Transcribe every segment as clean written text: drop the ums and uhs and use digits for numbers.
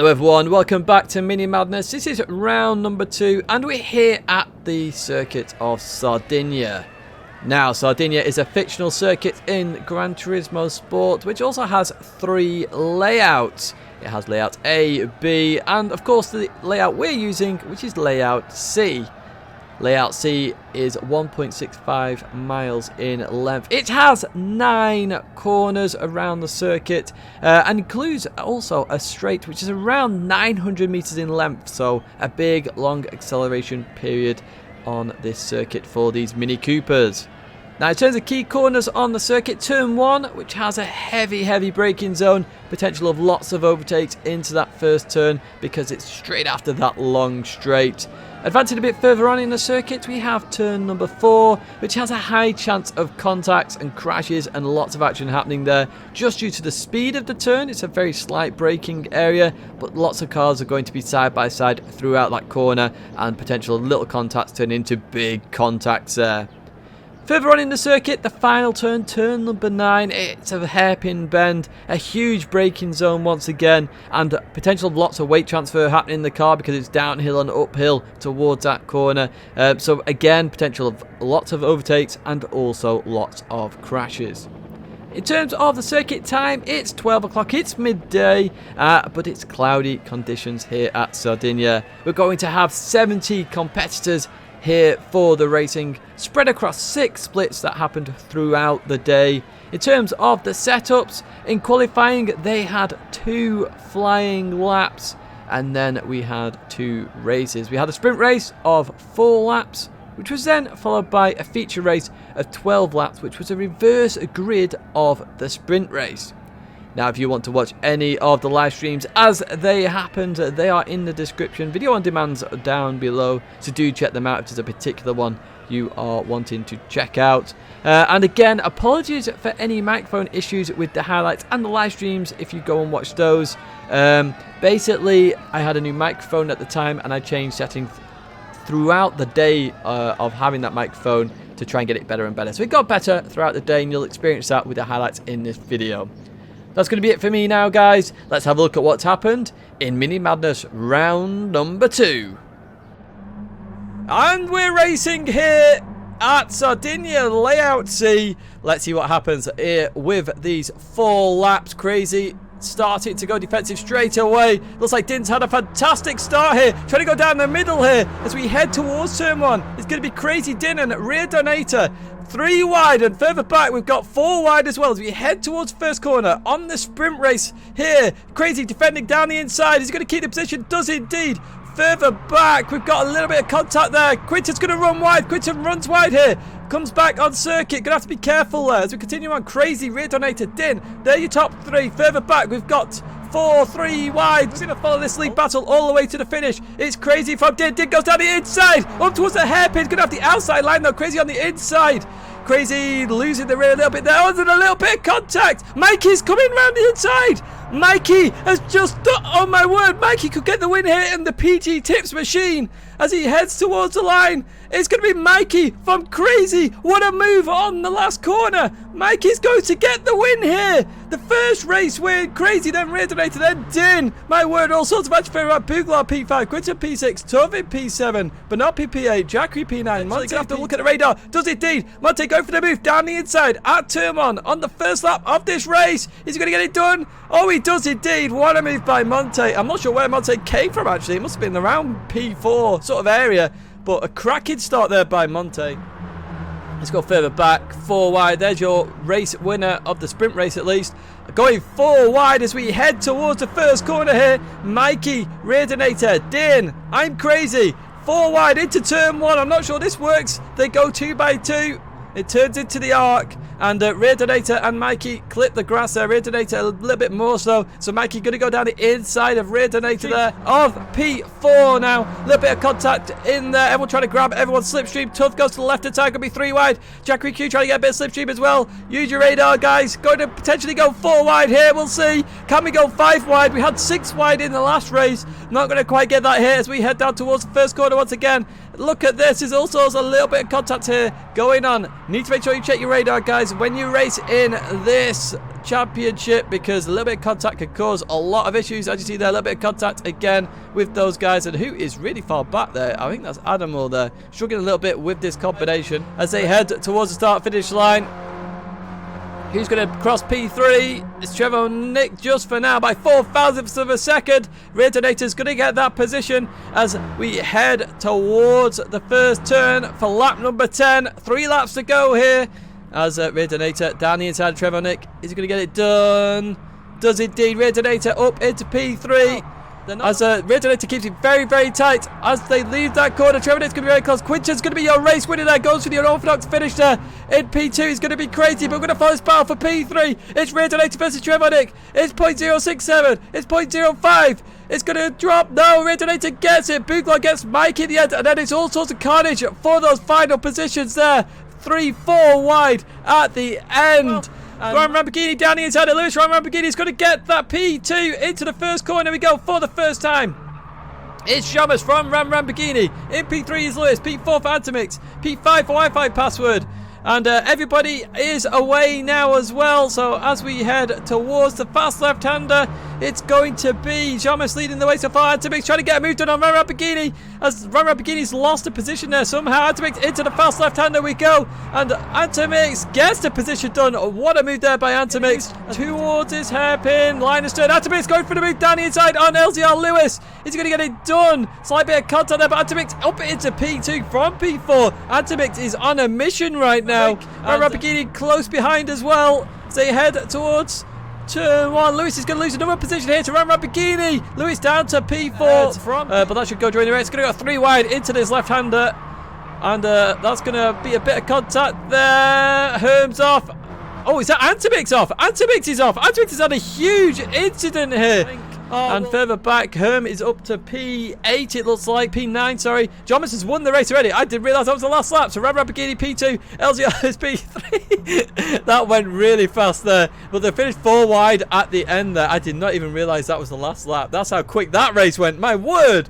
Hello everyone, welcome back to Mini Madness. This is round number 2 and we're here at the circuit of Sardegna. Now, Sardegna is a fictional circuit in Gran Turismo Sport, which also has 3 layouts. It has layout A, B, and of course the layout we're using, which is layout C. Layout C is 1.65 miles in length. It has 9 corners around the circuit and includes also a straight which is around 900 meters in length. So a big long acceleration period on this circuit for these Mini Coopers. Now in terms of key corners on the circuit, turn 1, which has a heavy braking zone, potential of lots of overtakes into that first turn because it's straight after that long straight. Advancing a bit further on in the circuit, we have turn number 4, which has a high chance of contacts and crashes and lots of action happening there. Just due to the speed of the turn, it's a very slight braking area, but lots of cars are going to be side by side throughout that corner and potential little contacts turn into big contacts there. Further on in the circuit, the final turn, turn number 9, it's a hairpin bend, a huge braking zone once again, and potential of lots of weight transfer happening in the car because it's downhill and uphill towards that corner. So again, potential of lots of overtakes and also lots of crashes. In terms of the circuit time, it's 12 o'clock, it's midday, but it's cloudy conditions here at Sardegna. We're going to have 70 competitors here for the racing, spread across 6 splits that happened throughout the day. In terms of the setups, in qualifying they had 2 flying laps and then we had 2 races. We had a sprint race of 4 laps, which was then followed by a feature race of 12 laps, which was a reverse grid of the sprint race. Now, if you want to watch any of the live streams as they happened, they are in the description. Video on demands are down below, so do check them out if there's a particular one you are wanting to check out. And again, apologies for any microphone issues with the highlights and the live streams if you go and watch those. Basically, I had a new microphone at the time and I changed settings throughout the day of having that microphone to try and get it better and better. So it got better throughout the day and you'll experience that with the highlights in this video. That's going to be it for me now, guys. Let's have a look at what's happened in Mini Madness round number 2. And we're racing here at Sardegna Layout C. Let's see what happens here with these 4 laps. Crazy starting to go defensive straight away. Looks like Din's had a fantastic start here. Trying to go down the middle here as we head towards turn 1. It's going to be Crazy Din and Rear Donator. 3 wide, and further back we've got 4 wide as well as we head towards first corner on the sprint race here. Crazy defending down the inside. He's going to keep the position. Does indeed. Further back we've got a little bit of contact there. Quinton's going to run wide. Quinton runs wide here. Comes back on circuit. Gonna have to be careful there as we continue on. Crazy, Rear Donator, Din. They're your top 3. Further back we've got 4, 3 wide. We're going to follow this lead battle all the way to the finish. It's Crazy from Din. Din goes down the inside. Up towards the hairpin. Going to have the outside line though. Crazy on the inside. Crazy losing the rear a little bit there. Oh, there's a little bit of contact. Mikey's coming around the inside. Mikey has just, oh my word, Mikey could get the win here in the PG Tips machine as he heads towards the line. It's going to be Mikey from Crazy. What a move on the last corner. Mikey's going to get the win here. The first race win. Crazy, then Rear Donator, then Din. My word, all sorts of match favor at Buglar P5, Quinton P6, Tovin P7, Banopi P8, Jackery P9. Monte gonna have to look at the radar. Does it indeed? Monte go for the move down the inside at turn 1 on the first lap of this race. Is he going to get it done? Oh, he does indeed. What a move by Monte. I'm not sure where Monte came from actually. It must have been around P4 sort of area. But a cracking start there by Monte. Let's go further back. 4 wide. There's your race winner of the sprint race at least. Going 4 wide as we head towards the first corner here. Mikey, Rear Donator, Din, I'm Crazy. 4 wide into turn 1. I'm not sure this works. They go 2 by 2. It turns into the arc. And Rear Donator and Mikey clip the grass there. Rear Donator a little bit more so. So Mikey going to go down the inside of Rear Donator there of P4 now. A little bit of contact in there. Everyone trying to grab everyone's slipstream. Tough goes to the left hand side. Going to be 3 wide. Jackery Q trying to get a bit of slipstream as well. Use your radar, guys. Going to potentially go 4 wide here. We'll see. Can we go 5 wide? We had 6 wide in the last race. Not going to quite get that here as we head down towards the first corner once again. Look at this. There's also a little bit of contact here going on. Need to make sure you check your radar, guys. When you race in this championship, because a little bit of contact can cause a lot of issues. As you see there, a little bit of contact again with those guys. And who is really far back there? I think that's Admiral there, struggling a little bit with this combination as they head towards the start-finish line. Who's going to cross P3? It's Trevor Nick just for now by 4,000ths of a second. Rear Donator's going to get that position as we head towards the first turn for lap number 10. 3 laps to go here as Rear Donator down the inside of Trevor Nick. Is he going to get it done? Does indeed. Rear Donator up into P3. As Rear Donator keeps it very, very tight as they leave that corner. Trevor Nick's going to be very close. Quinton's going to be your race winner there. Goes for the unorthodox finish there in P2. He's going to be crazy, but we're going to follow this battle for P3. It's Rear Donator versus Trevor Nick. It's 0.067. It's 0.05. It's going to drop. No, Rear Donator gets it. Bugler gets Mike in the end. And then it's all sorts of carnage for those final positions there. 3-4 wide at the end. Gran Lamborghini down the inside of Lewis. Gran Lamborghini's going to get that P2 into the first corner. We go for the first time. It's Shamus from Ram Lamborghini. In P3 is Lewis. P4 for Antimix. P5 for Wi-Fi password. And everybody is away now as well. So as we head towards the fast left-hander, it's going to be Shamus leading the way so far. Antimix trying to get a move done on Ram Lamborghini. As Ram Lamborghini's lost a position there somehow. Antimix into the fast left-hander we go. And Antimix gets the position done. What a move there by Antimix. Towards his hairpin. Line of stern. Antimix going for the move down the inside on LZR Lewis. Is he going to get it done? Slight bit of contact there, but Antimix up into P2 from P4. Antimix is on a mission right now. And Lamborghini close behind as well. So they head towards turn 1. Lewis is going to lose another position here to Ram Lamborghini. Lewis down to P4. But that should go during the race. It's going to go 3 wide into this left-hander. And that's going to be a bit of contact there. Herm's off. Oh, is that Antimix off? Antimix is off. Antimix has had a huge incident here. And further back, Herm is up to P8, it looks like. P9, sorry. Jomas has won the race already. I didn't realise that was the last lap. So Ram Lamborghini P2, LZR is P3. That went really fast there. But they finished 4 wide at the end there. I did not even realise that was the last lap. That's how quick that race went. My word.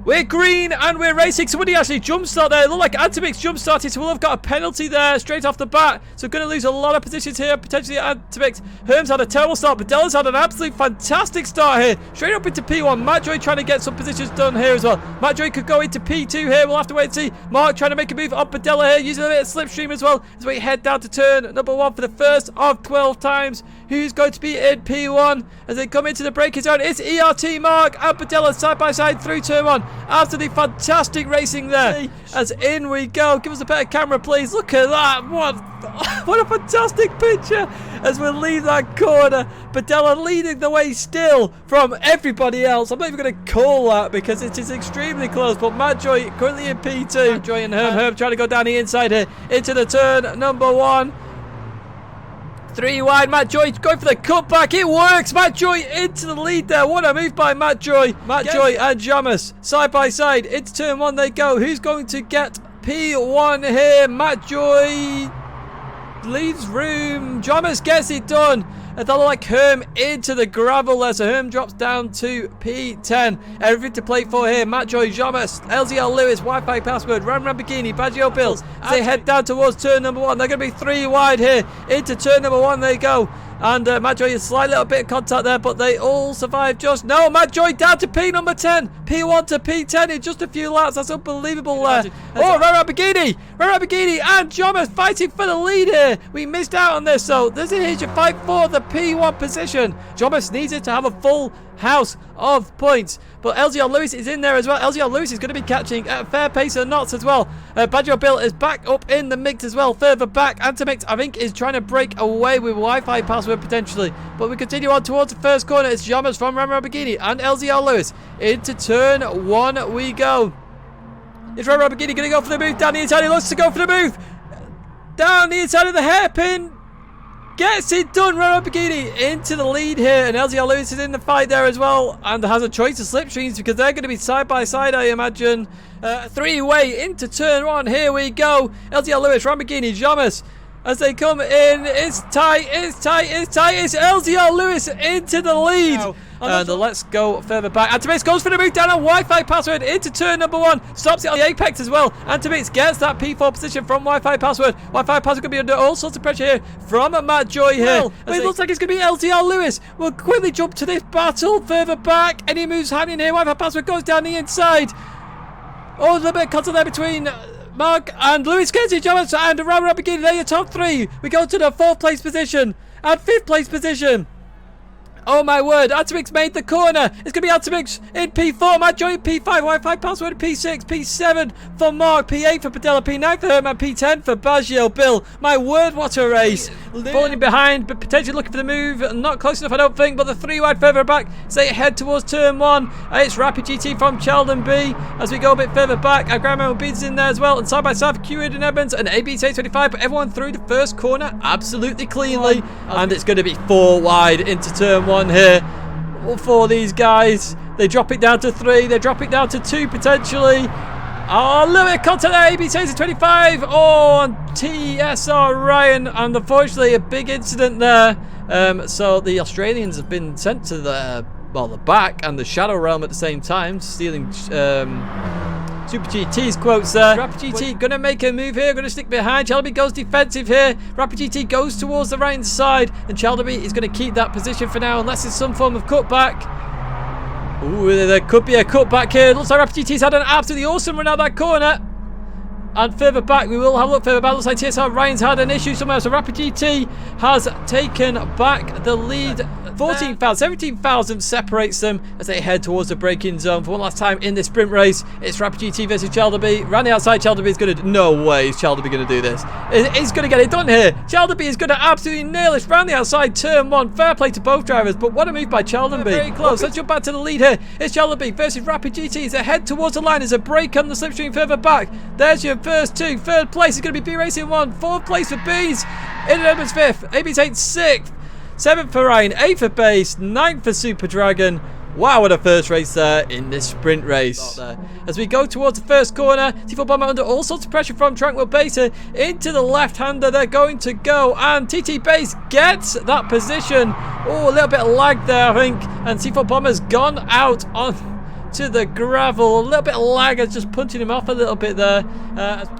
We're green and we're racing. Somebody actually jump start there. It looked like Antimix jump started, so we'll have got a penalty there straight off the bat. So going to lose a lot of positions here, potentially Antimix. Herm's had a terrible start, but Della's had an absolute fantastic start here. Straight up into P1. Matt Joy trying to get some positions done here as well. Matt Joy could go into P2 here. We'll have to wait and see. Mark trying to make a move up Padella here, using a bit of slipstream as well as we head down to turn number 1 for the first of 12 times. Who's going to be in P1 as they come into the braking zone? It's ERT Mark and Padella side by side through turn 1. Absolutely fantastic racing there. As in we go. Give us a better camera, please. Look at that. What a fantastic picture as we leave that corner. Padella leading the way still from everybody else. I'm not even going to call that because it is extremely close. But Matt Joy currently in P2. Matt Joy and Herm trying to go down the inside here into the turn number 1. 3 wide, Matt Joy going for the cutback. It works. Matt Joy into the lead there. What a move by Matt Joy. Matt Joy and Jamas side by side. Into turn 1 they go. Who's going to get P1 here? Matt Joy leaves room. Jamas gets it done. And they'll like Herm into the gravel there. So Herm drops down to P10. Everything to play for here. Matt Joy, Jamas, LZL Lewis, Wi-Fi password, Ram Lamborghini, Baggio Bills. As they head down towards turn number 1. They're going to be 3 wide here. Into turn number 1 they go. And Matt Joy, a slight little bit of contact there, but they all survive just. No, Matt Joy down to P number 10. P1 to P10 in just a few laps. That's unbelievable there. Oh, Ram Lamborghini and Jamas fighting for the lead here. We missed out on this, so there's a huge fight for the P1 position. Jamas needs it to have a full house of points. But LZR Lewis is in there as well. LZR Lewis is going to be catching at a fair pace of knots as well. Badger Bill is back up in the mix as well. Further back, Antimix, I think, is trying to break away with Wi-Fi password potentially. But we continue on towards the first corner. It's Jamas from Ram Lamborghini and LZR Lewis. Into turn 1 we go. Is Ram Lamborghini going to go for the move down the inside? He wants to go for the move. Down the inside of the hairpin. Gets it done. Ram Lamborghini into the lead here. And LZR Lewis is in the fight there as well. And has a choice of slipstreams because they're going to be side by side, I imagine. 3-way into turn 1. Here we go. LZR Lewis, Ram Lamborghini, Jamas. As they come in, it's tight. It's LZR Lewis into the lead. Wow. And let's go further back. Antimates goes for the move down on Wi-Fi password into turn number 1. Stops it on the apex as well. Antimates gets that P4 position from Wi-Fi password. Wi-Fi password going to be under all sorts of pressure here from Matt Joy here. Well, it looks like it's going to be LTR Lewis. We'll quickly jump to this battle further back. Any moves happening here? Wi-Fi password goes down the inside. Oh, a little bit of contact there between Mark and Lewis gets each other, and around up beginning there, your top 3. We go to the 4th place position and 5th place position. Oh my word, Atomix made the corner. It's going to be Atomix in P4, Matt Joy in P5, Wi-Fi password P6, P7 for Mark, P8 for Padella, P9 for Herman, P10 for Baggio. Bill, my word, what a race. Falling behind, but potentially looking for the move. Not close enough, I don't think, but the 3 wide further back. So they head towards turn 1. It's Rapid GT from Sheldon B. As we go a bit further back, our Gran Beans in there as well. And side by side for Q-Ed and Evans and AB-25, but everyone through the first corner absolutely cleanly. And it's going to be 4 wide into turn 1 here for these guys. They drop it down to 3. They drop it down to 2 potentially. Oh, a little bit of contact there. AB takes it 25. Oh, and TSR Ryan. And unfortunately, a big incident there. So the Australians have been sent to the back and the Shadow Realm at the same time, stealing Super GT's quotes there. Rapid GT going to make a move here, going to stick behind. Chelby goes defensive here. Rapid GT goes towards the right hand side, and Chelby is going to keep that position for now unless it's some form of cutback. Ooh, there could be a cutback here. Looks like Rapid GT's had an absolutely awesome run out that corner. And further back, we will have a look further back. Looks like TSR Ryan's had an issue somewhere. So Rapid GT has taken back the lead. 14,000, 17,000 separates them as they head towards the braking zone for one last time in this sprint race. It's Rapid GT versus Chelderby. Round the outside, Chelderby is going to... No way is Chelderby going to do this. He's going to get it done here. Chelderby is going to absolutely nail it. Round the outside, turn 1. Fair play to both drivers, but what a move by Chelderby. Very close. Let's jump back to the lead here. It's Chelderby versus Rapid GT. They head towards the line. There's a break on the slipstream further back. There's your first 2. 3rd place is going to be B Racing 1. 4th place for Bees. In Edmonds 5th. AB's 8th, 6th. 7th for Ryan, 8th for Base, 9th for Super Dragon. Wow, what a first race there in this sprint race. As we go towards the first corner, T4 Bomber under all sorts of pressure from Tranquil Baser into the left-hander. They're going to go, and TT Base gets that position. Oh, a little bit of lag there, I think. And T4 Bomber's gone out on to the gravel. A little bit of lag is just punching him off a little bit there.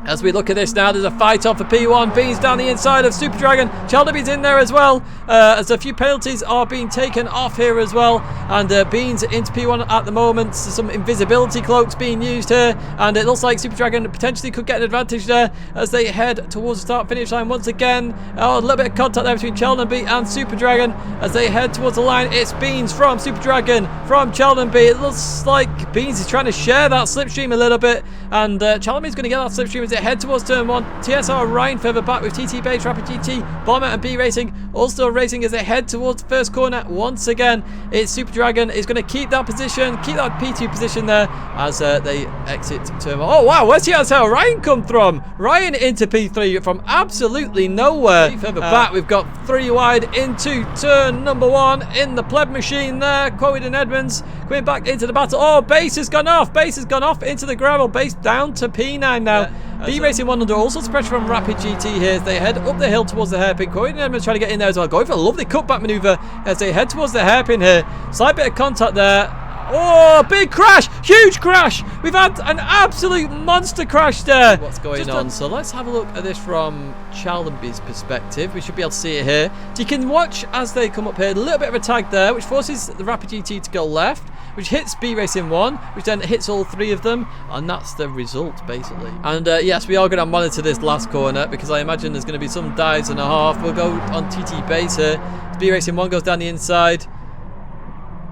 As we look at this now, there's a fight on for P1. Beans down the inside of Super Dragon. Chelderby's in there as well, as a few penalties are being taken off here as well. And Beans into P1 at the moment. Some invisibility cloaks being used here, and it looks like Super Dragon potentially could get an advantage there as they head towards the start finish line once again. Oh, a little bit of contact there between Cheldenby and Super Dragon as they head towards the line. It's Beans from Super Dragon from Cheldenby. It looks like Beans is trying to share that slipstream a little bit, and Cheldenby's going to get that slipstream as they head towards turn 1. TSR Ryan further back with TT Base, Rapid GT, Bomber and B Racing all still racing as they head towards the first corner once again. It's Super Dragon is going to keep that position, keep that P2 position there as they exit turn 1. Oh wow, where's TSR Ryan come from? Ryan into P3 from absolutely nowhere. Further back, we've got 3 wide into turn number 1 in the pleb machine there. Quoted and Edmonds coming back into the battle. Oh, Base has gone off. Base has gone off into the gravel. Base down to P9 now. Yeah, B Racing 1 under all sorts of pressure from Rapid GT here as they head up the hill towards the hairpin. Quoted and Edmonds trying to get in there as well. Going for a lovely cutback maneuver as they head towards the hairpin here. Slight bit of contact there. Oh, big crash! Huge crash! We've had an absolute monster crash there. What's going on? So let's have a look at this from Challenby's perspective. We should be able to see it here. So you can watch as they come up here. A little bit of a tag there, which forces the Rapid GT to go left, which hits B Racing 1, which then hits all 3 of them, and that's the result, basically. And yes, we are going to monitor this last corner, because I imagine there's going to be some dives and a half. We'll go on TT Base here. B Racing 1 goes down the inside.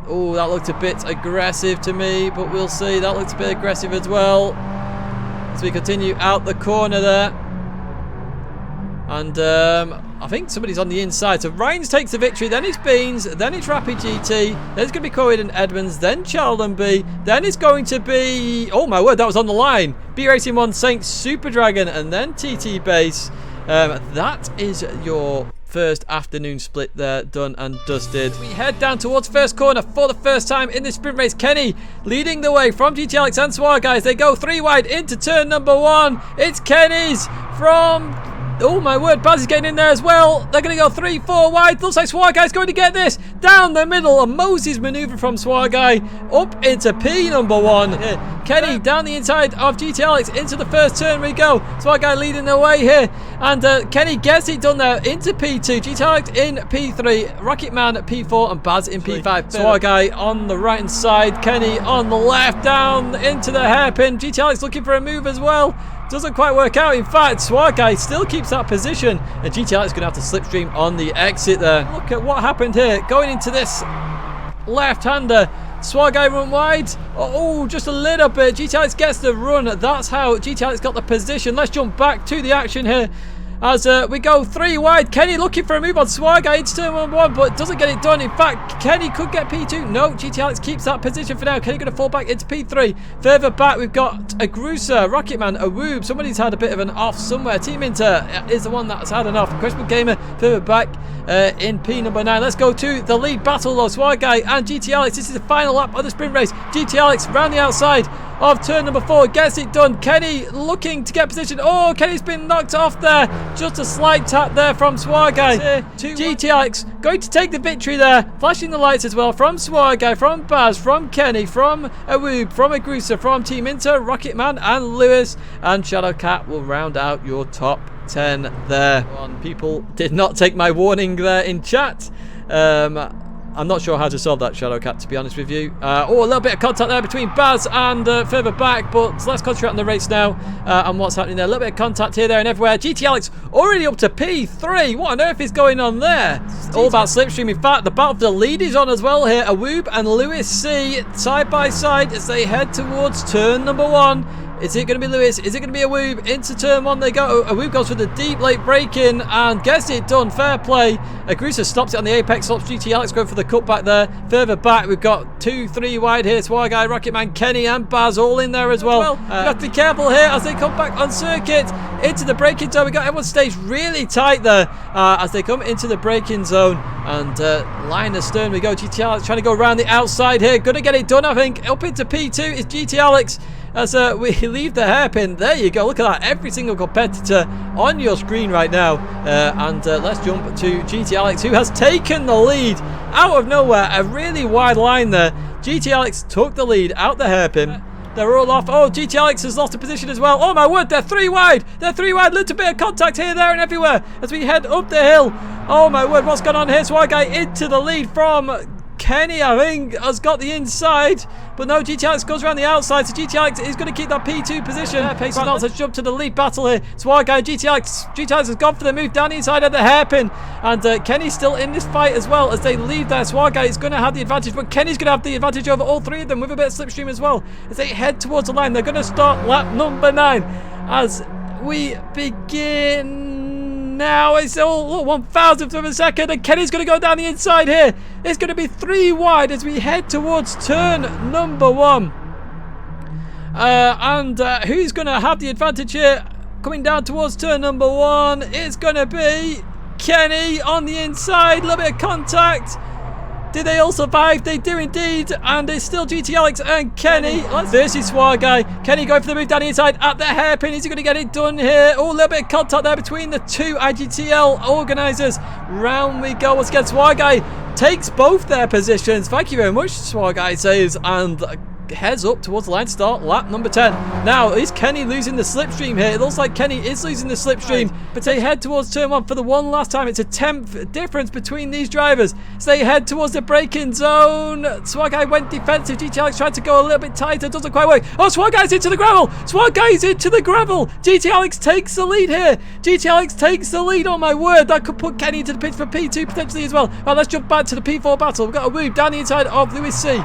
Oh, that looked a bit aggressive to me, but we'll see. That looked a bit aggressive as well. As we continue out the corner there. And I think somebody's on the inside. So Rhines takes the victory. Then it's Beans. Then it's Rapid GT. Then it's going to be Coed and Edmonds. Then Cheldenby. Then it's going to be... Oh my word, that was on the line. B Racing 1 Saint Super Dragon. And then TT Base. That is your first afternoon split there, done and dusted. We head down towards first corner for the first time in this sprint race. Kenny leading the way from GTLX and Swar, guys. They go 3 wide into turn number 1. It's Kenny's from Oh my word, Baz is getting in there as well. They're going to go 3-4 wide. Looks like Swarguy's going to get this down the middle. A Moses maneuver from Swarguy up into P number 1. Kenny down the inside of GT Alex into the first turn we go. Swarguy leading the way here, and Kenny gets it done there into P2. GT Alex in P3, Rocketman at P4, and Baz in P5. Swarguy on the right hand side, Kenny on the left, down into the hairpin. GT Alex looking for a move as well. Doesn't quite work out. In fact, Swarguy still keeps that position, and GTL is going to have to slipstream on the exit there. Look at what happened here. Going into this left-hander, Swarguy run wide. Oh, just a little bit. GTL gets the run. That's how GTL got the position. Let's jump back to the action here as we go 3 wide. Kenny looking for a move on Swarguy into turn 1, but doesn't get it done. In fact, Kenny could get P2. No, GT Alex keeps that position for now. Kenny going to fall back into P3. Further back, we've got a Grusa, Rocketman, a Woob. Somebody's had a bit of an off somewhere. Team Inter is the one that's had an off. Christmas Gamer further back in P number 9. Let's go to the lead battle of Swarguy and GT Alex. This is the final lap of the sprint race. GT Alex round the outside of turn number 4, gets it done. Kenny looking to get position. Oh, Kenny's been knocked off there. Just a slight tap there from Swarguy. GT Alex going to take the victory there. Flashing the lights as well from Swarguy, from Baz, from Kenny, from Awoob, from Agrusa, from Team Inter, Rocketman and Lewis. And Shadowcat will round out your top 10 there. People did not take my warning there in chat. I'm not sure how to solve that, Shadowcat, to be honest with you. Oh, a little bit of contact there between Baz and further back, but let's concentrate on the race now and what's happening there. A little bit of contact here, there, and everywhere. GT Alex already up to P3. What on earth is going on there? It's all about slipstream. In fact, the battle for the lead is on as well here. Awoob and Lewis C side by side as they head towards turn number 1. Is it going to be Lewis? Is it going to be Awoob? Into turn 1 they go. Awoob goes for the deep late break in and gets it done. Fair play. Agrusa stops it on the apex. Stops GT Alex going for the cutback there. Further back, we've got 2-3 wide here. Swarguy, Rocketman, Kenny and Baz all in there as well. We have to be careful here as they come back on circuit into the braking zone. We got everyone stays really tight there as they come into the braking zone, and line astern we go. GT Alex trying to go around the outside here. Going to get it done, I think. Up into P2 is GT Alex. As we leave the hairpin. There you go. Look at that. Every single competitor on your screen right now. And let's jump to GT Alex, who has taken the lead out of nowhere. A really wide line there. GT Alex took the lead out the hairpin. They're all off. Oh, GT Alex has lost a position as well. Oh my word, they're 3 wide. They're 3 wide. Little bit of contact here, there and everywhere as we head up the hill. Oh my word, what's going on here? Swarguy into the lead from Kenny, I think, has got the inside, but no, GT Alex goes around the outside, so GT Alex is going to keep that P2 position. Pace is not. Let's jump to the lead battle here. Swarguy, GT Alex has gone for the move down the inside of the hairpin, and Kenny's still in this fight as well as they leave there. Swarguy is going to have the advantage, but Kenny's going to have the advantage over all 3 of them with a bit of slipstream as well as they head towards the line. They're going to start lap number 9 as we begin. Now it's all 1,000th of a second, and Kenny's going to go down the inside here. It's going to be 3 wide as we head towards turn number 1. And who's going to have the advantage here? Coming down towards turn number 1, it's going to be Kenny on the inside. A little bit of contact. Did they all survive? They do indeed. And it's still GT Alex and Kenny versus Swarguy. Kenny going for the move down the inside at the hairpin. Is he going to get it done here? Oh, a little bit of contact there between the 2 IGTL organisers. Round we go once again. Swarguy takes both their positions. Thank you very much, Swarguy says, and heads up towards the line to start lap number 10. Now, is Kenny losing the slipstream here? It looks like Kenny is losing the slipstream, but they head towards turn 1 for the one last time. It's a 10th difference between these drivers. So they head towards the braking zone. Swarguy went defensive. GT Alex tried to go a little bit tighter. Doesn't quite work. Oh, Swarguy's into the gravel. Swarguy's into the gravel. GT Alex takes the lead here. GT Alex takes the lead. Oh my word. That could put Kenny into the pits for P2 potentially as well. Right, let's jump back to the P4 battle. We've got a move down the inside of Lewis C.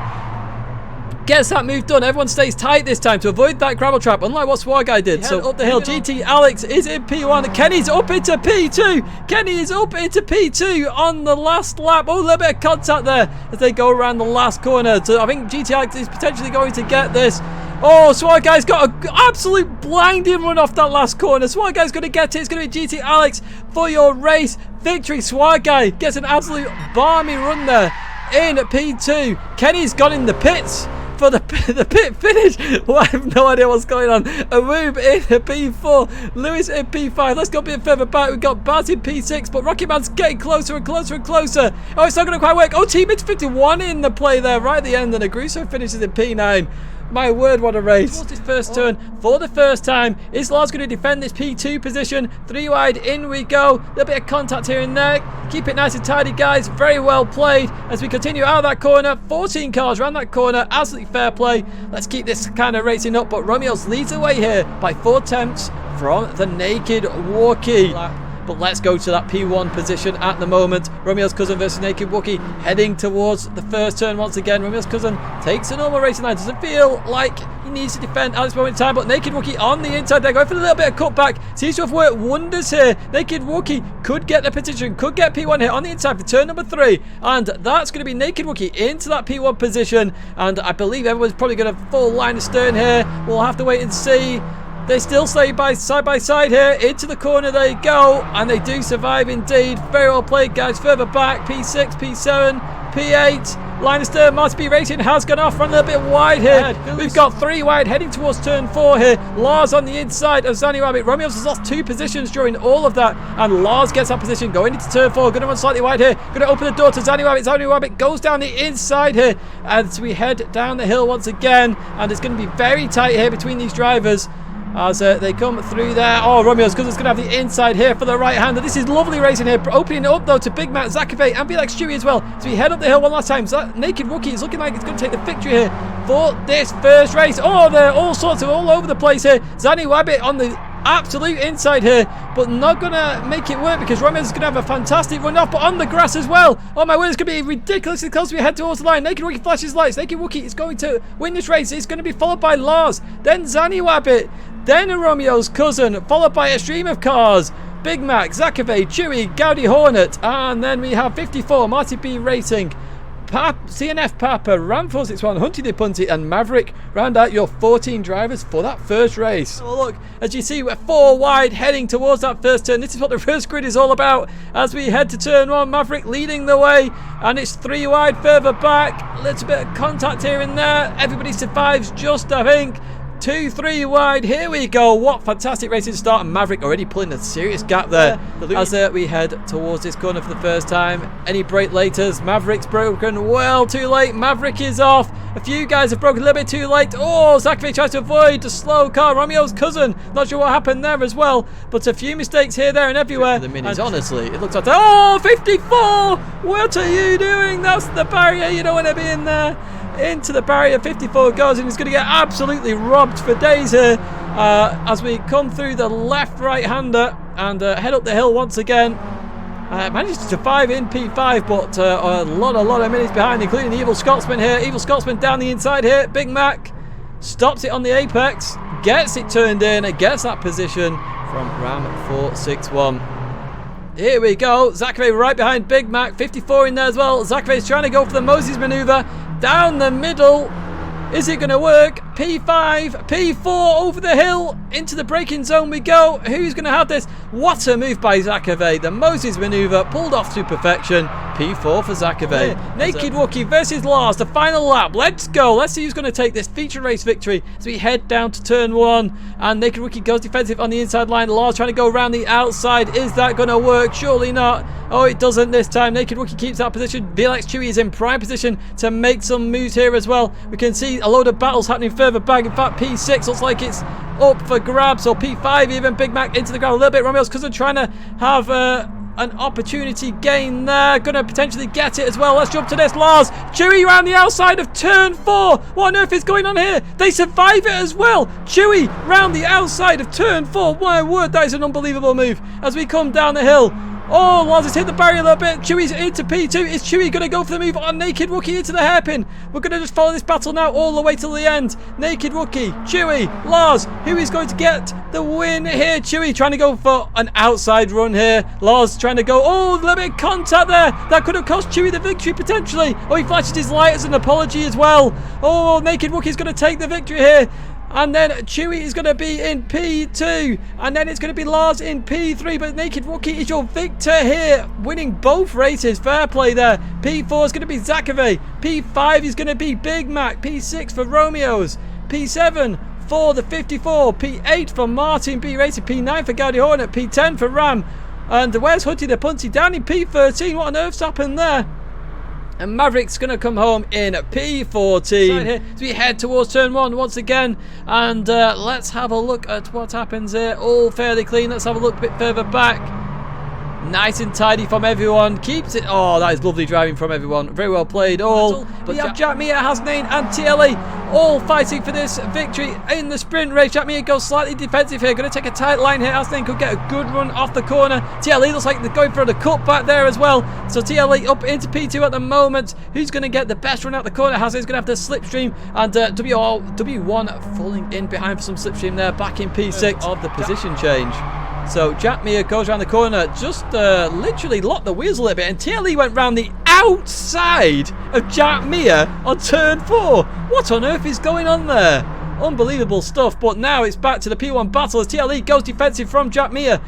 Gets that move done. Everyone stays tight this time to avoid that gravel trap, unlike what Swarguy did. So up the hill, GT Alex is in P1. Kenny's up into P2. Kenny is up into P2 on the last lap. Oh, a little bit of contact there as they go around the last corner. So I think GT Alex is potentially going to get this. Oh, Swarguy's got an absolute blinding run off that last corner. Swarguy's going to get it. It's going to be GT Alex for your race victory. Swarguy gets an absolute balmy run there in P2. Kenny's gone in the pits for the pit finish. Well, I have no idea what's going on. Awoub in P4, Lewis in P5. Let's go a bit further back. We've got Baz in P6, but Rocket Man's getting closer and closer and closer. Oh, it's not going to quite work. Oh, teammates 51 in the play there right at the end, and Agruso finishes in P9. My word, what a race. Towards his first turn for the first time. Is Lars going to defend this P2 position? 3 wide, in we go. A little bit of contact here and there. Keep it nice and tidy, guys. Very well played as we continue out of that corner. 14 cars around that corner. Absolutely fair play. Let's keep this kind of racing up. But Romeo's leads the way here by 4 tenths from the Naked Walkie. But let's go to that P1 position at the moment. Romeo's cousin versus Naked Wookie heading towards the first turn once again. Romeo's cousin takes a normal racing line. Doesn't feel like he needs to defend at this moment in time, but Naked Wookie on the inside there, going for a little bit of cutback. Seems to have worked wonders here. Naked Wookie could get the position, could get P1 here on the inside for turn number 3. And that's going to be Naked Wookie into that P1 position. And I believe everyone's probably going to full line of stern here. We'll have to wait and see. They still stay side by side here. Into the corner they go. And they do survive indeed. Very well played, guys. Further back. P6, P7, P8. Line of stern. Marty B Racing has gone off. Run a little bit wide here. We've got 3 wide heading towards turn 4 here. Lars on the inside of Zanny Rabbit. Romeo's has lost 2 positions during all of that. And Lars gets that position going into turn 4. Going to run slightly wide here. Going to open the door to Zanny Rabbit. Zanny Rabbit goes down the inside here as we head down the hill once again. And it's going to be very tight here between these drivers as they come through there. Oh, Romeo's because it's going to have the inside here for the right-hander. This is lovely racing here. Opening it up, though, to Big Matt, Zakave, and Felix Stewie as well. So we head up the hill one last time. So Naked Wookie is looking like it's going to take the victory here for this first race. Oh, they're all sorts of all over the place here. Zanny Wabbit on the absolute inside here, but not going to make it work because Romeo's going to have a fantastic run off, but on the grass as well. Oh my word, it's going to be ridiculously close as we head towards the line. Naked Wookie flashes lights. Naked Wookie is going to win this race. It's going to be followed by Lars, then Zanny Wabbit, then Romeo's cousin, followed by a stream of cars. Big Mac, Zakave, Chewy, Gaudi Hornet, and then we have 54, Marty B Racing, CNF Papa, Ram 461, Hunty De Punty, and Maverick. Round out your 14 drivers for that first race. Oh, look, as you see, we're 4 wide heading towards that first turn. This is what the first grid is all about as we head to turn 1. Maverick leading the way, and it's 3 wide further back. A little bit of contact here and there. Everybody survives just, I think. 2, 3 wide. Here we go. What fantastic racing start. And Maverick already pulling a serious gap there as we head towards this corner for the first time. Any brake laters? Maverick's broken well too late. Maverick is off. A few guys have broken a little bit too late. Oh, Zakave tries to avoid the slow car. Romeo's cousin. Not sure what happened there as well. But a few mistakes here, there, and everywhere. The minis, honestly, it looks like... Oh, 54! What are you doing? That's the barrier. You don't want to be in there. Into the barrier, 54 goes, and he's going to get absolutely robbed for days here as we come through the left right-hander and head up the hill once again. Manages to survive in P5, but a lot of minutes behind, including the Evil Scotsman here. Evil Scotsman down the inside here. Big Mac stops it on the apex, gets it turned in, and gets that position from Ram 461. Here we go. Zakave right behind Big Mac. 54 in there as well. Zakave's trying to go for the Moses maneuver. Down the middle. Is it going to work? P5, P4 over the hill. Into the braking zone we go. Who's going to have this? What a move by Zakave. The Moses maneuver pulled off to perfection. P4 for Zakave. Naked Wookie versus Lars. The final lap. Let's go. Let's see who's going to take this feature race victory as we head down to turn 1. And Naked Wookie goes defensive on the inside line. Lars trying to go around the outside. Is that going to work? Surely not. Oh, it doesn't this time. Naked Wookie keeps that position. VLX Chewy is in prime position to make some moves here as well. We can see a load of battles happening further back. In fact, P6 looks like it's up for grabs, or P5 even. Big Mac into the ground a little bit. Romeo's cousin trying to have an opportunity gain there. Gonna potentially get it as well. Let's jump to this. Lars, Chewy around the outside of turn 4. What on earth is going on here? They survive it as well. Chewy round the outside of turn 4. My word, that is an unbelievable move as we come down the hill. Oh, Lars has hit the barrier a little bit. Chewy's into P2. Is Chewy going to go for the move on Naked Wookie into the hairpin? We're going to just follow this battle now all the way till the end. Naked Wookie, Chewy, Lars. Who is going to get the win here? Chewy trying to go for an outside run here. Lars trying to go. Oh, a little bit of contact there. That could have cost Chewy the victory potentially. Oh, he flashes his light as an apology as well. Oh, Naked Wookie's going to take the victory here. And then Chewy is going to be in P2. And then it's going to be Lars in P3. But Naked Rookie is your victor here, winning both races. Fair play there. P4 is going to be Zakave. P5 is going to be Big Mac. P6 for Romeo's. P7 for the 54. P8 for Martin B Racing. P9 for Gaudi Hornet. P10 for Ram. And where's Hutty the Punty? Down in P13. What on earth's happened there? And Maverick's going to come home in P14. Right here, as we head towards turn 1 once again. And let's have a look at what happens here. All fairly clean. Let's have a look a bit further back. Nice and tidy from everyone. Keeps it. Oh, that is lovely driving from everyone. Very well played all. But we have Jack Mia, Hasnain and TLE all fighting for this victory in the sprint race. Jack Mia goes slightly defensive here. Going to take a tight line here. Hasnain could get a good run off the corner. TLE looks like they're going for the cut back there as well. So TLE up into P2 at the moment. Who's going to get the best run out the corner? Hasnain's going to have the slipstream. And W1 falling in behind for some slipstream there. Back in P6 of the position change. So Jack Mia goes around the corner, just literally locked the wheels a little bit, and TLE went round the outside of Jack Mia on turn 4. What on earth is going on there? Unbelievable stuff. But now it's back to the P1 battle as TLE goes defensive from Jack Mia.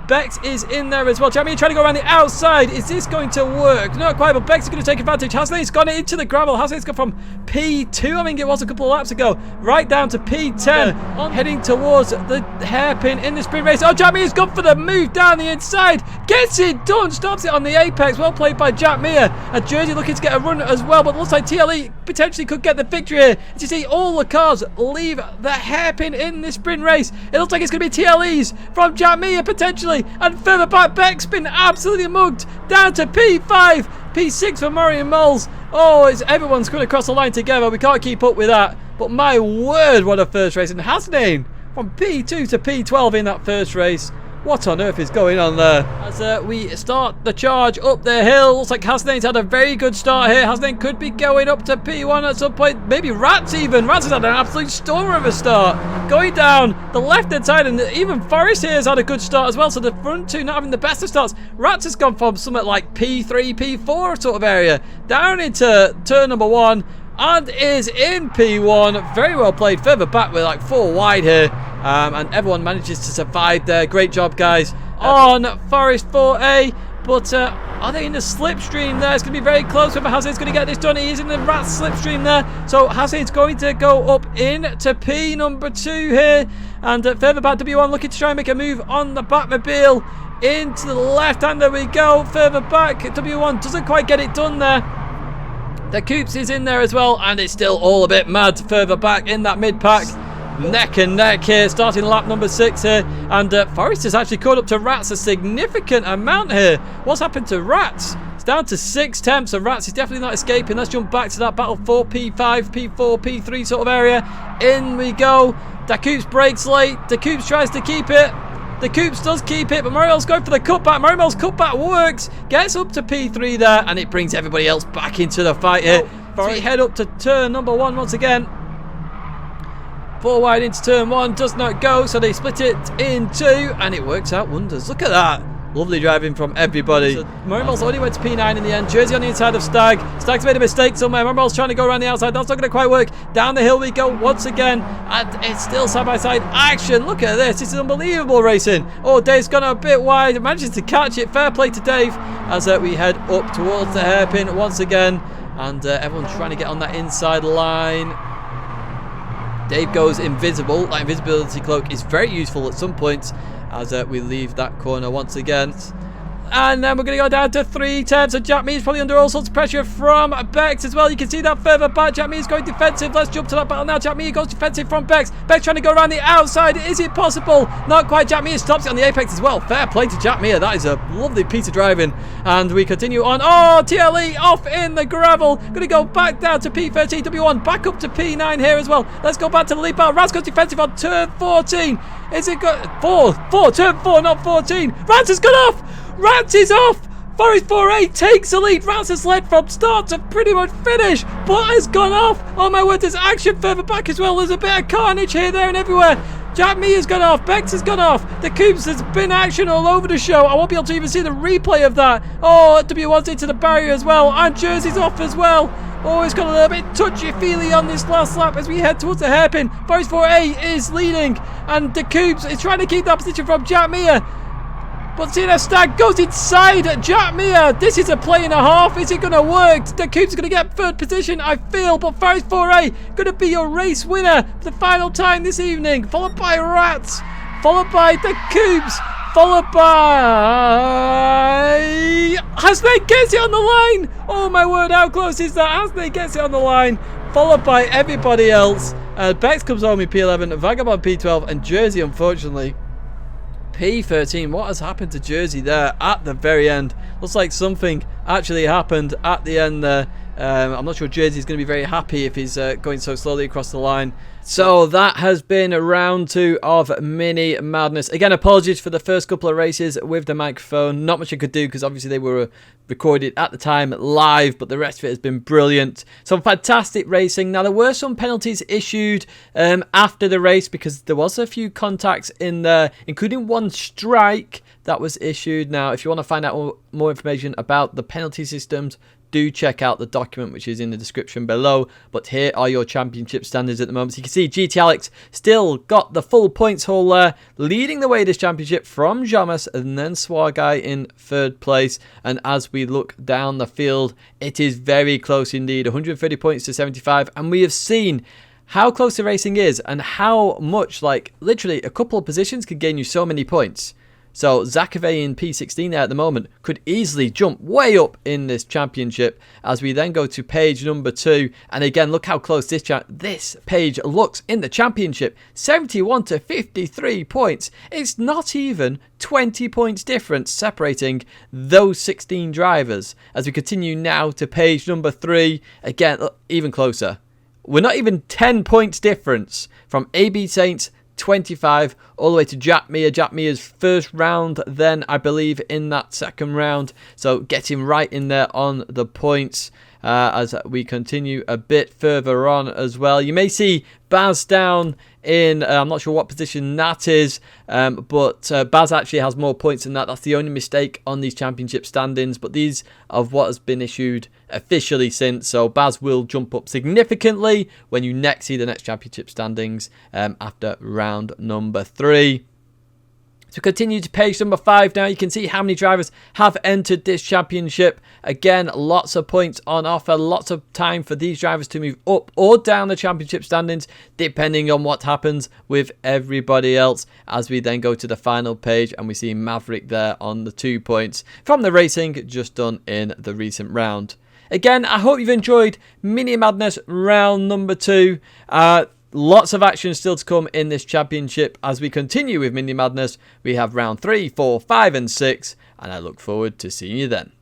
Bex is in there as well. Jack Mia trying to go around the outside. Is this going to work? Not quite, but Bex is going to take advantage. Hasnain's gone into the gravel. Hasnain's gone from P2, I think it was a couple of laps ago, right down to P10, heading towards the hairpin in the sprint race. Oh, Jack Mia's gone for the move down the inside. Gets it done. Stops it on the apex. Well played by Jack Mia. And Jersey looking to get a run as well, but looks like TLE potentially could get the victory here. As you see, all the cars leave the hairpin in the sprint race. It looks like it's going to be TLE's from Jack Mia potentially. And further back, Beck's been absolutely mugged. Down to P5. P6 for Murray and Moles. Oh, everyone's going to cross the line together. We can't keep up with that. But my word, what a first race. And Hasnain from P2 to P12 in that first race. What on earth is going on there? As we start the charge up the hill, looks like Hasnain's had a very good start here. Hasnain could be going up to P1 at some point. Maybe Rats even. Rats has had an absolute storm of a start. Going down the left-hand side, and even Forrest here has had a good start as well. So the front two not having the best of starts. Rats has gone from something like P3, P4 sort of area, down into turn number 1. And is in P1. Very well played. Further back, we're like 4 wide here. And everyone manages to survive there. Great job, guys, on Forest 4A. But are they in the slipstream there? It's going to be very close. Whether Hasnain's going to get this done. He is in the rat slipstream there. So Hasnain's going to go up into P number 2 here. And further back, W1 looking to try and make a move on the Batmobile. Into the left, and there we go. Further back, W1 doesn't quite get it done there. The Coops is in there as well, and it's still all a bit mad further back in that mid-pack. Neck and neck here, starting lap number 6 here. And Forrest has actually caught up to Rats a significant amount here. What's happened to Rats? It's down to 6 temps, so Rats is definitely not escaping. Let's jump back to that battle for P5, P4, P3 sort of area. In we go. The Coops breaks late. The Coops tries to keep it. The Coops does keep it, but Muriel's going for the cutback. Muriel's cutback works. Gets up to P3 there, and it brings everybody else back into the fight here. So we head up to turn number 1 once again. 4 wide into turn 1. Does not go, so they split it in 2, and it works out wonders. Look at that. Lovely driving from everybody. So Murmels only went to P9 in the end. Jersey on the inside of Stag. Stag's made a mistake somewhere. Murmels trying to go around the outside. That's not going to quite work. Down the hill we go once again. And it's still side-by-side action. Look at this. This is unbelievable racing. Oh, Dave's gone a bit wide. Manages to catch it. Fair play to Dave as we head up towards the hairpin once again. And everyone's trying to get on that inside line. Dave goes invisible. That invisibility cloak is very useful at some points as we leave that corner once again. And then we're going to go down to 3 temps. And Jack Mee's probably under all sorts of pressure from Bex as well. You can see that further back. Jack Mee's going defensive. Let's jump to that battle now. Jack Mee goes defensive from Bex. Bex trying to go around the outside. Is it possible? Not quite. Jack Mee stops it on the apex as well. Fair play to Jack Mee. That is a lovely piece of driving. And we continue on. Oh, TLE off in the gravel. Going to go back down to P13. W1 back up to P9 here as well. Let's go back to the lead battle. Raz goes defensive on turn 14. Is it good? Turn 4, not 14. Rance has gone off. Rance is off. Forest 4A takes the lead. Rance has led from start to pretty much finish, but has gone off. Oh my word, there's action further back as well. There's a bit of carnage here, there and everywhere. Jack Mea's gone off. Bex has gone off. The Coops has been action all over the show. I won't be able to even see the replay of that. Oh, W1's into the barrier as well. And Jersey's off as well. Oh, it's got a little bit touchy-feely on this last lap as we head towards the hairpin. Forest 4A is leading. And the Coops is trying to keep that position from Jack Mea. But Tina Stagg goes inside Jack Mea. This is a play and a half. Is it going to work? The Coops are going to get third position, I feel. But Forest 4A going to be your race winner for the final time this evening. Followed by Rats. Followed by the Coops. Followed by Hasney gets it on the line. Oh my word, how close is that? Hasney gets it on the line. Followed by everybody else. Bex comes home in P11, Vagabond P12, and Jersey, unfortunately, P13. What has happened to Jersey there at the very end? Looks like something actually happened at the end there. I'm not sure Jersey's going to be very happy if he's going so slowly across the line. So that has been round 2 of Mini Madness. Again, apologies for the first couple of races with the microphone. Not much I could do because obviously they were recorded at the time live, but the rest of it has been brilliant. Some fantastic racing. Now, there were some penalties issued after the race because there was a few contacts in there, including one strike that was issued. Now, if you want to find out more information about the penalty systems, do check out the document which is in the description below. But here are your championship standings at the moment. So you can see GT Alex still got the full points haul there, leading the way this championship from Jamas and then Swarguy in third place. And as we look down the field, it is very close indeed, 130 points to 75. And we have seen how close the racing is and how much, like, literally a couple of positions could gain you so many points. So Zakave in P16 there at the moment could easily jump way up in this championship as we then go to page number 2. And again, look how close this page looks in the championship. 71 to 53 points. It's not even 20 points difference separating those 16 drivers. As we continue now to page number 3. Again, look, even closer. We're not even 10 points difference from AB Saints 25 all the way to Jack Mea. Jack Mea's first round then, I believe, in that second round. So getting right in there on the points as we continue a bit further on as well. You may see Baz down in, I'm not sure what position that is, but Baz actually has more points than that. That's the only mistake on these championship standings, but these are what has been issued officially since. So Baz will jump up significantly when you next see the next championship standings after round number 3. So continue to page number 5 now. You can see how many drivers have entered this championship. Again, lots of points on offer. Lots of time for these drivers to move up or down the championship standings, depending on what happens with everybody else. As we then go to the final page and we see Maverick there on the 2 points from the racing just done in the recent round. Again, I hope you've enjoyed Mini Madness round number 2. Lots of action still to come in this championship. As we continue with Mini Madness, we have round 3, 4, 5 and 6, and I look forward to seeing you then.